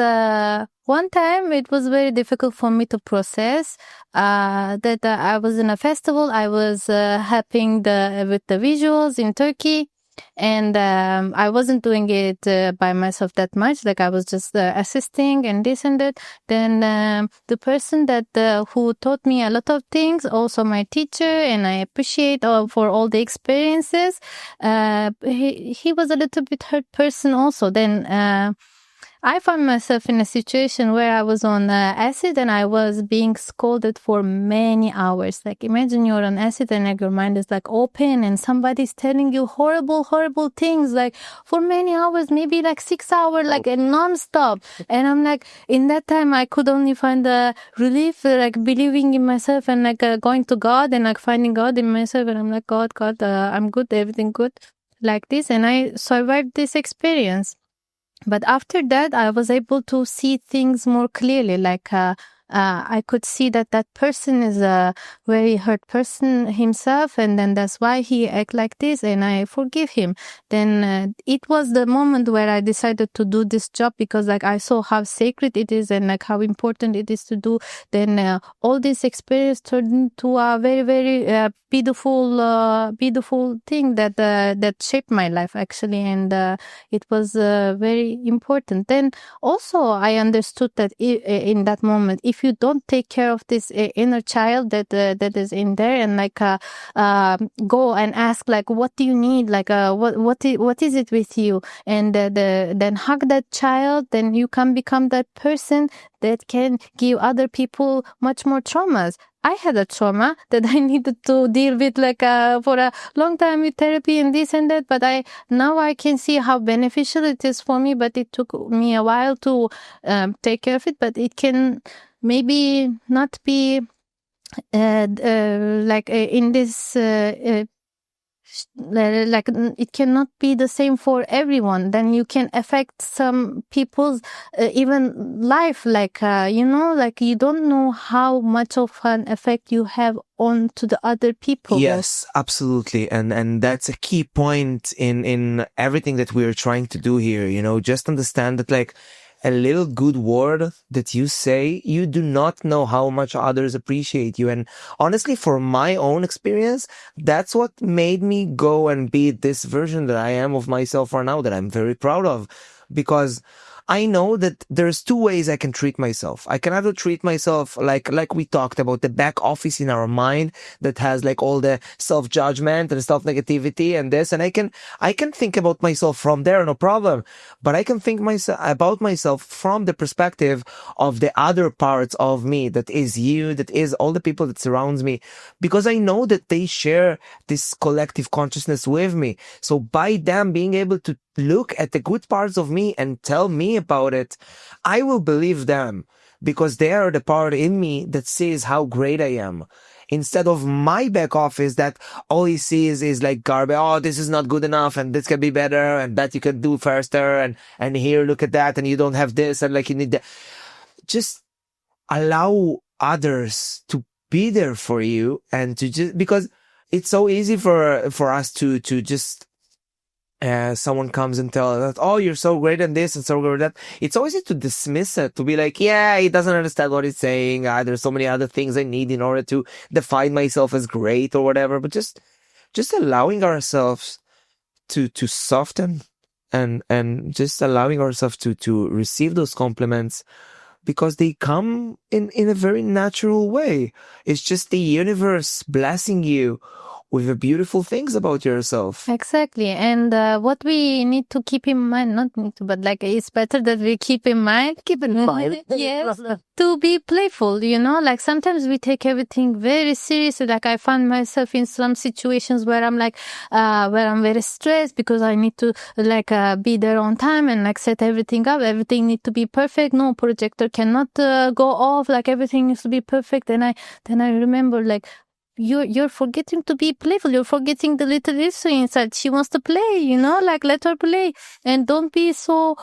one time it was very difficult for me to process that I was in a festival. I was helping with the visuals in Turkey, and I wasn't doing it by myself that much. Like I was just assisting and this and that. Then the person that who taught me a lot of things, also my teacher, and I appreciate for all the experiences. He was a little bit hurt person also. Then I found myself in a situation where I was on acid, and I was being scolded for many hours. Like imagine you're on acid and like your mind is like open, and somebody's telling you horrible things like for many hours, maybe like 6 hours, like non-stop. And I'm like, in that time I could only find the relief, like believing in myself, and like going to God and like finding God in myself. And I'm like, God, I'm good, everything good, like this. And I survived this experience. But after that, I was able to see things more clearly. Like I could see that person is a very hurt person himself, and then that's why he act like this, and I forgive him. Then it was the moment where I decided to do this job, because like I saw how sacred it is and like how important it is to do. Then all this experience turned into a very, very beautiful thing that shaped my life actually, and it was very important. Then also I understood that in that moment, if you don't take care of this inner child that is in there, and like go and ask like, what do you need, like what is it with you, and then hug that child, then you can become that person that can give other people much more traumas. I had a trauma that I needed to deal with like for a long time with therapy and this and that, but now I can see how beneficial it is for me, but it took me a while to take care of it. But it can maybe not be like in this like it cannot be the same for everyone. Then you can affect some people's even life, like like you don't know how much of an effect you have on to the other people. Yes, absolutely. And that's a key point in everything that we're trying to do here. Just understand that like a little good word that you say, you do not know how much others appreciate you. And honestly, for my own experience, that's what made me go and be this version that I am of myself right now, that I'm very proud of. Because I know that there's two ways I can treat myself. I can either treat myself like we talked about, the back office in our mind that has like all the self-judgment and self-negativity and this, and I can think about myself from there, no problem. But I can think about myself from the perspective of the other parts of me, that is you, that is all the people that surrounds me, because I know that they share this collective consciousness with me. So by them being able to look at the good parts of me and tell me about it, I will believe them, because they are the part in me that sees how great I am. Instead of my back office that all he sees is like garbage. Oh, this is not good enough, and this can be better, and that you can do faster, and here, look at that, and you don't have this, and like you need that. Just allow others to be there for you, and to just, because it's so easy for us to just someone comes and tells us, oh, you're so great at this and so great at that. It's always easy to dismiss it, to be like, yeah, he doesn't understand what he's saying. There's so many other things I need in order to define myself as great or whatever. But just allowing ourselves to soften and just allowing ourselves to receive those compliments, because they come in a very natural way. It's just the universe blessing you with the beautiful things about yourself. Exactly. And what we need to keep in mind, not need to, but like it's better that we keep in mind. Yes. To be playful, like sometimes we take everything very seriously. Like I find myself in some situations where I'm like, where I'm very stressed because I need to like be there on time and like set everything up. Everything needs to be perfect. No projector cannot go off. Like everything needs to be perfect. And then I remember like, you're forgetting to be playful. You're forgetting the little Ilsu inside. She wants to play, like let her play. And don't be so,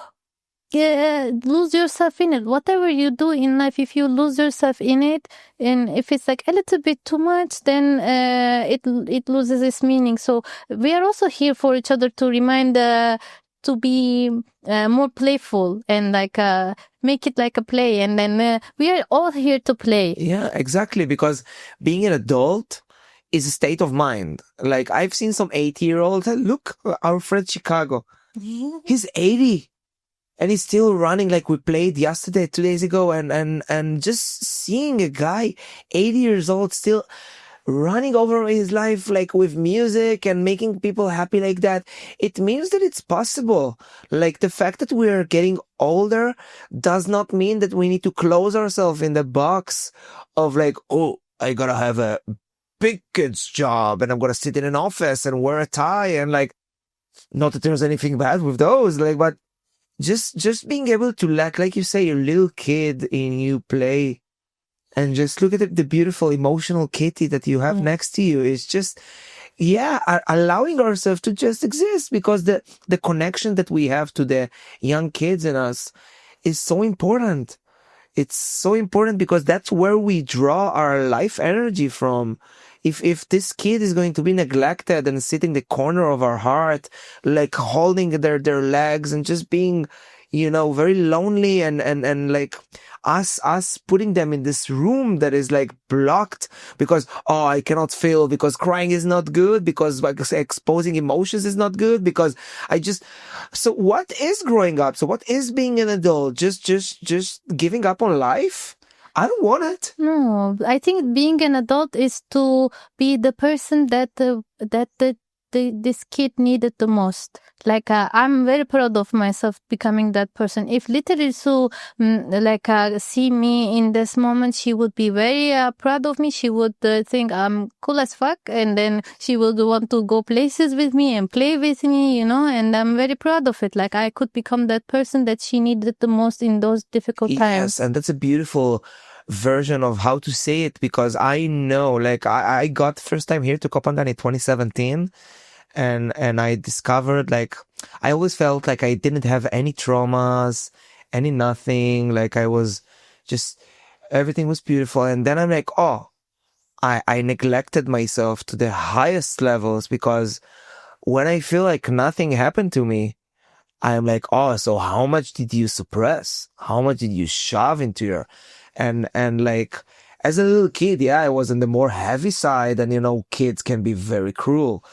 lose yourself in it. Whatever you do in life, if you lose yourself in it, and if it's like a little bit too much, then it loses its meaning. So we are also here for each other to remind to be more playful and like make it like a play, and then we are all here to play. Yeah, exactly, because being an adult is a state of mind. Like I've seen some 80-year-olds. Look, our friend Chicago, he's 80 and he's still running. Like we played yesterday, 2 days ago, and just seeing a guy 80 years old still running over his life, like with music and making people happy like that, it means that it's possible. Like the fact that we are getting older does not mean that we need to close ourselves in the box of like, oh, I gotta have a big kid's job and I'm gonna sit in an office and wear a tie, and like, not that there's anything bad with those, like, but just being able to let, like you say, your little kid in you play. And just look at the beautiful emotional kitty that you have next to you. It's just, allowing ourselves to just exist, because the connection that we have to the young kids in us is so important. It's so important because that's where we draw our life energy from. If this kid is going to be neglected and sit in the corner of our heart, like holding their legs and just being, very lonely and like us putting them in this room that is like blocked because, oh, I cannot feel, because crying is not good, because like exposing emotions is not good, because so what is growing up? So what is being an adult? Just giving up on life? I don't want it. No, I think being an adult is to be the person that this kid needed the most. Like I'm very proud of myself becoming that person. If little Ilsu see me in this moment, she would be very proud of me. She would think I'm cool as fuck, and then she would want to go places with me and play with me, and I'm very proud of it. Like I could become that person that she needed the most in those difficult times. Yes, and that's a beautiful version of how to say it, because I know, like I got the first time here to KohPhanCast in 2017. and I discovered, like, I always felt like I didn't have any traumas, any nothing. Like, I was just, everything was beautiful. And then I'm like, oh, I neglected myself to the highest levels, because when I feel like nothing happened to me, I'm like, oh, so how much did you suppress? How much did you shove into your, and like, as a little kid, yeah, I was on the more heavy side, and, you know, kids can be very cruel.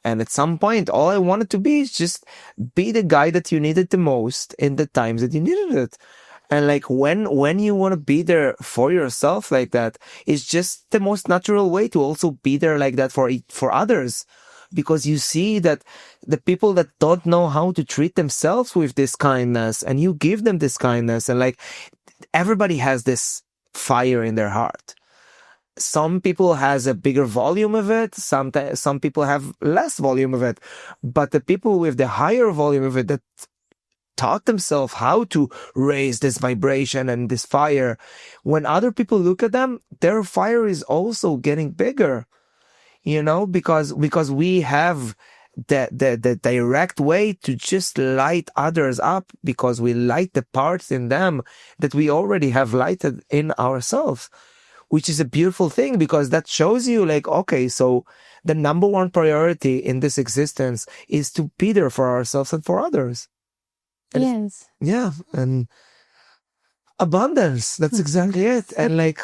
And at some point, all I wanted to be is just be the guy that you needed the most in the times that you needed it. And like, when you want to be there for yourself like that, it's just the most natural way to also be there like that for others. Because you see that the people that don't know how to treat themselves with this kindness, and you give them this kindness, and like, everybody has this fire in their heart. Some people has a bigger volume of it. Some people have less volume of it, but the people with the higher volume of it, that taught themselves how to raise this vibration and this fire, when other people look at them, their fire is also getting bigger. You know, because we have the direct way to just light others up, because we light the parts in them that we already have lighted in ourselves, which is a beautiful thing, because that shows you, like, okay, so the number one priority in this existence is to be there for ourselves and for others. And Yes. yeah, and abundance, that's exactly it. And like,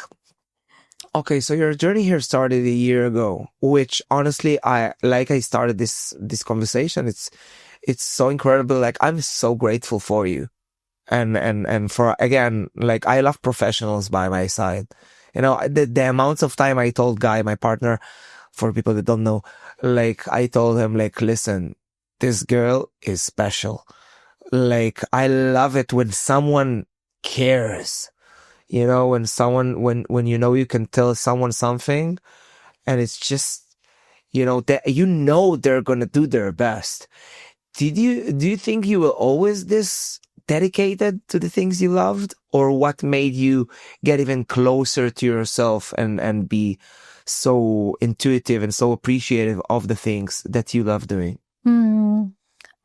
okay, so your journey here started a year ago, which honestly, I started this conversation. It's so incredible. Like, I'm so grateful for you. And for, again, like, I love professionals by my side. You know, the amounts of time I told Guy, my partner, for people that don't know, like, I told him, like, listen, this girl is special. Like, I love it when someone cares. You know, when you know you can tell someone something, and it's just, you know, that, you know, they're gonna do their best. Do you think you were always this dedicated to the things you loved, or what made you get even closer to yourself and be so intuitive and so appreciative of the things that you love doing?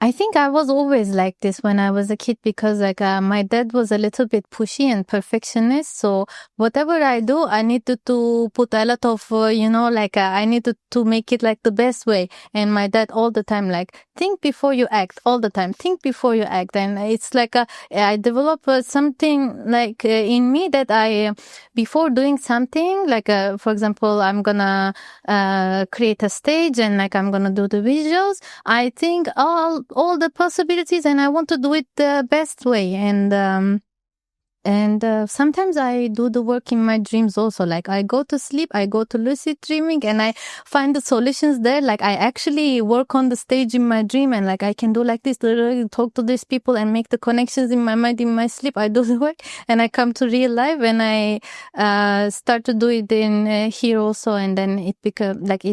I think I was always like this when I was a kid, because like my dad was a little bit pushy and perfectionist. So whatever I do, I needed to put a lot of, I needed to make it like the best way. And my dad all the time, like, think before you act, all the time, think before you act. And it's like I developed something like in me that before doing something, like for example, I'm gonna create a stage, and like I'm gonna do the visuals. I think all the possibilities, and I want to do it the best way. And sometimes I do the work in my dreams also. Like, I go to sleep, I go to lucid dreaming, and I find the solutions there. Like, I actually work on the stage in my dream, and like, I can do like this, talk to these people and make the connections in my mind in my sleep. I do the work, and I come to real life, and I start to do it in here also. And then it becomes like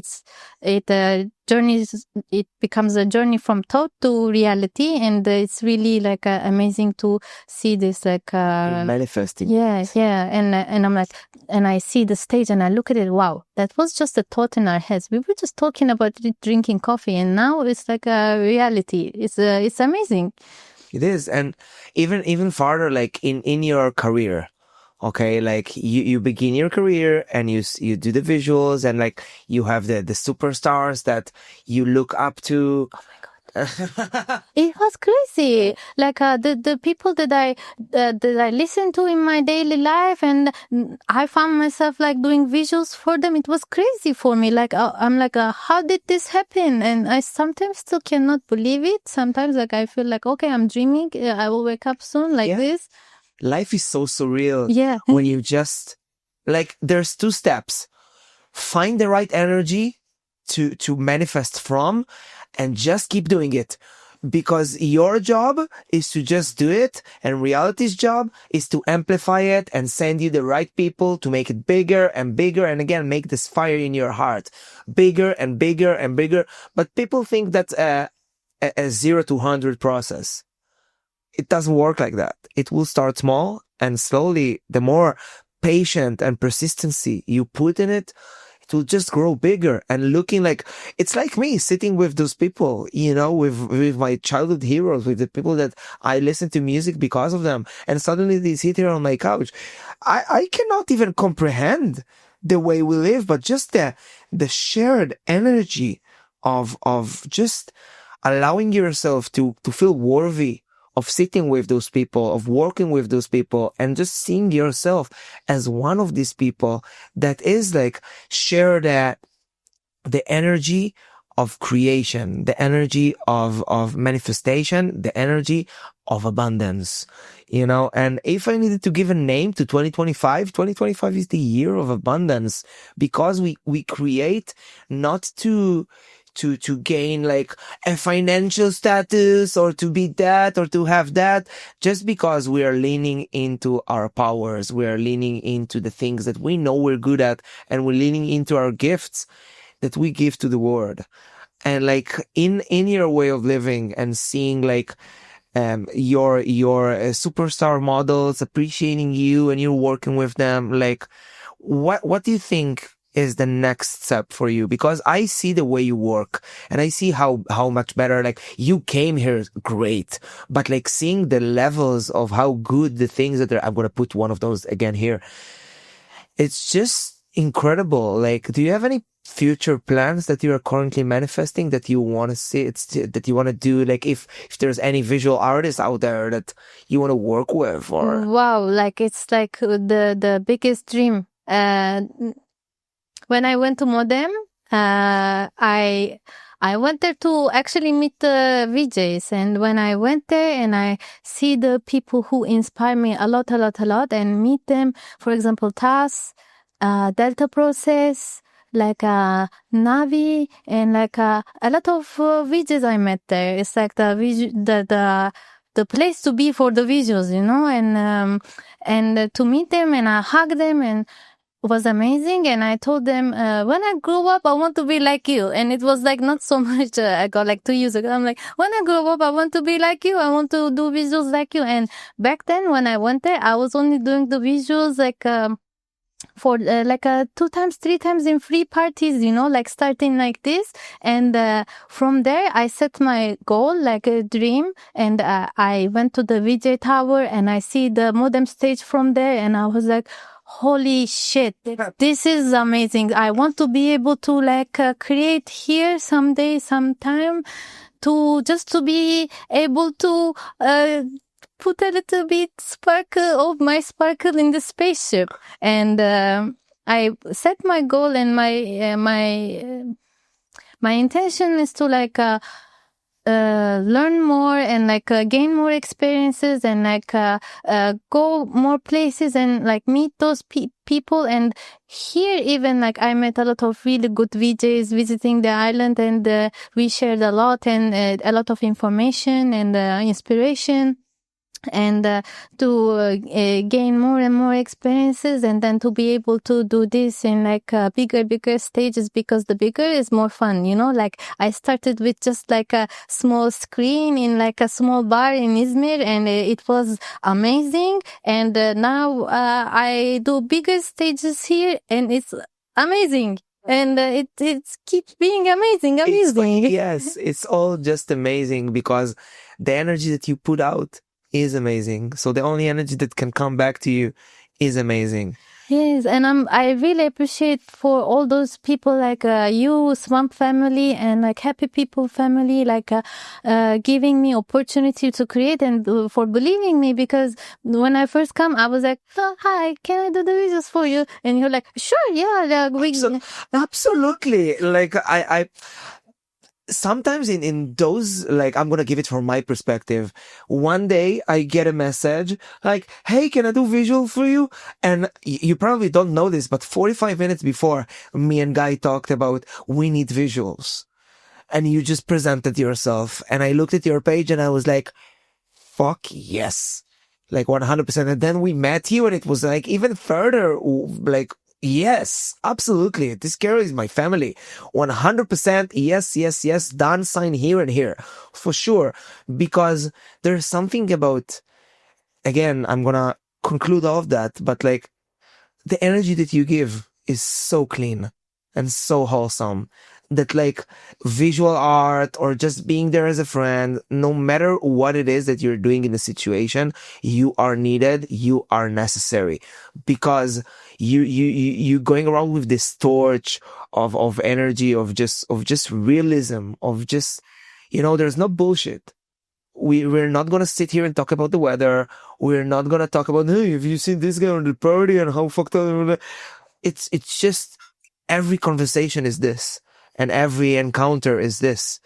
it becomes a journey from thought to reality, and it's really like amazing to see this like Manifesting. yeah, and I'm like, and I see the stage, and I look at it, wow, that was just a thought in our heads. We were just talking about drinking coffee, and now it's like a reality. It's amazing. It is. And even farther, like in your career. Okay, like you begin your career, and you do the visuals, and like you have the superstars that you look up to. It was crazy. Like the people that I listen to in my daily life, and I found myself like doing visuals for them. It was crazy for me. Like I'm like, how did this happen? And I sometimes still cannot believe it. Sometimes like I feel like, okay, I'm dreaming. I will wake up soon, like this. Life is so surreal. Yeah. When you just, like, there's two steps. Find the right energy to manifest from, and just keep doing it. Because your job is to just do it, and reality's job is to amplify it and send you the right people to make it bigger and bigger, and again, make this fire in your heart bigger and bigger and bigger. But people think that's a 0 to 100 process. It doesn't work like that. It will start small, and slowly, the more patient and persistency you put in it, it to just grow bigger and looking like, it's like me sitting with those people, with my childhood heroes, with the people that I listen to music because of them. And suddenly they sit here on my couch. I cannot even comprehend the way we live, but just the shared energy of just allowing yourself to feel worthy of sitting with those people, of working with those people, and just seeing yourself as one of these people that is like share the energy of creation, the energy of manifestation, the energy of abundance, and if I needed to give a name to 2025, 2025 is the year of abundance, because we create not to gain like a financial status or to be that or to have that, just because we are leaning into our powers, we are leaning into the things that we know we're good at, and we're leaning into our gifts that we give to the world. And like in your way of living and seeing like your superstar models appreciating you and you're working with them, like what do you think is the next step for you? Because I see the way you work and I see how much better, like you came here great, but like seeing the levels of how good the things that I'm going to put one of those again here. It's just incredible. Like, do you have any future plans that you are currently manifesting that you want to see, that you want to do? Like if there's any visual artists out there that you want to work with, or wow, like it's like the biggest dream. When I went to Modem, I went there to actually meet the VJs. And when I went there and I see the people who inspire me a lot, and meet them, for example, Tas, Delta Process, like Navi, and like a lot of VJs I met there. It's like the place to be for the visuals, and to meet them, and I hug them, and was amazing. And I told them, when I grow up, I want to be like you. And it was like not so much, I got like 2 years ago. I'm like, when I grow up, I want to be like you. I want to do visuals like you. And back then when I went there, I was only doing the visuals like, for like 2 times, 3 times in free parties, like starting like this. And from there, I set my goal, like a dream. And I went to the VJ Tower and I see the Modem stage from there. And I was like, holy shit, this is amazing. I want to be able to like create here someday, sometime, to be able to put a little bit of my sparkle in the spaceship. And I set my goal, and my intention is to like learn more and like gain more experiences and like go more places and like meet those people. And here even like I met a lot of really good VJs visiting the island, and we shared a lot and a lot of information and inspiration. And to gain more and more experiences, and then to be able to do this in like bigger stages, because the bigger is more fun, like I started with just like a small screen in like a small bar in Izmir, and it was amazing. And now I do bigger stages here, and it's amazing. And it keeps being amazing. Yes, it's all just amazing, because the energy that you put out is amazing. So the only energy that can come back to you is amazing. Yes, and I really appreciate for all those people like you, Swamp Family, and like Happy People Family, like giving me opportunity to create, and for believing me, because when I first come, I was like, oh, hi, can I do the videos for you? And you're like, sure, yeah, absolutely. Like I sometimes in those, like, I'm gonna give it from my perspective. One day I get a message like, hey, can I do visual for you? And you probably don't know this, but 45 minutes before, me and Guy talked about, we need visuals. And you just presented yourself. And I looked at your page and I was like, fuck yes. Like 100%. And then we met you and it was like even further, like, yes, absolutely. This girl is my family. 100%. Yes. Done, sign here and here. For sure. Because there's something about, again, I'm gonna conclude all of that, but like the energy that you give is so clean. and so wholesome that like visual art or just being there as a friend, no matter what it is that you're doing in the situation, you are needed, you are necessary, because you going around with this torch of energy, of just realism, of just, there's no bullshit. We're not gonna sit here and talk about the weather. We're not gonna talk about, hey, have you seen this guy on the party and how fucked up? It's just, every conversation is this, and every encounter is this,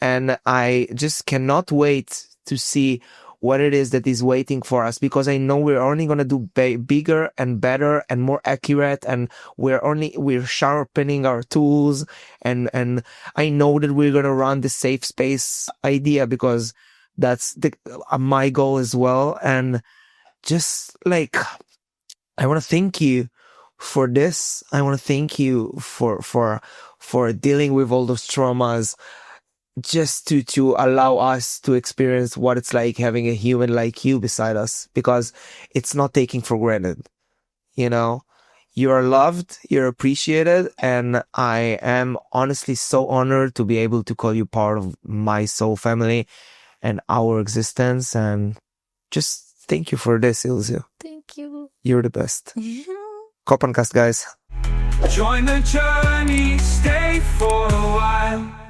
and I just cannot wait to see what it is that is waiting for us, because I know we're only gonna do bigger and better and more accurate, and we're sharpening our tools, and I know that we're gonna run the safe space idea, because that's my goal as well. And just like, I want to thank you for this. I want to thank you for dealing with all those traumas, just to allow us to experience what it's like having a human like you beside us, because it's not taken for granted. You are loved, you're appreciated, and I am honestly so honored to be able to call you part of my soul family and our existence. And just thank you for this, Ilsu. Thank you. You're the best. KohPhanCast, guys. Join the journey, stay for a while.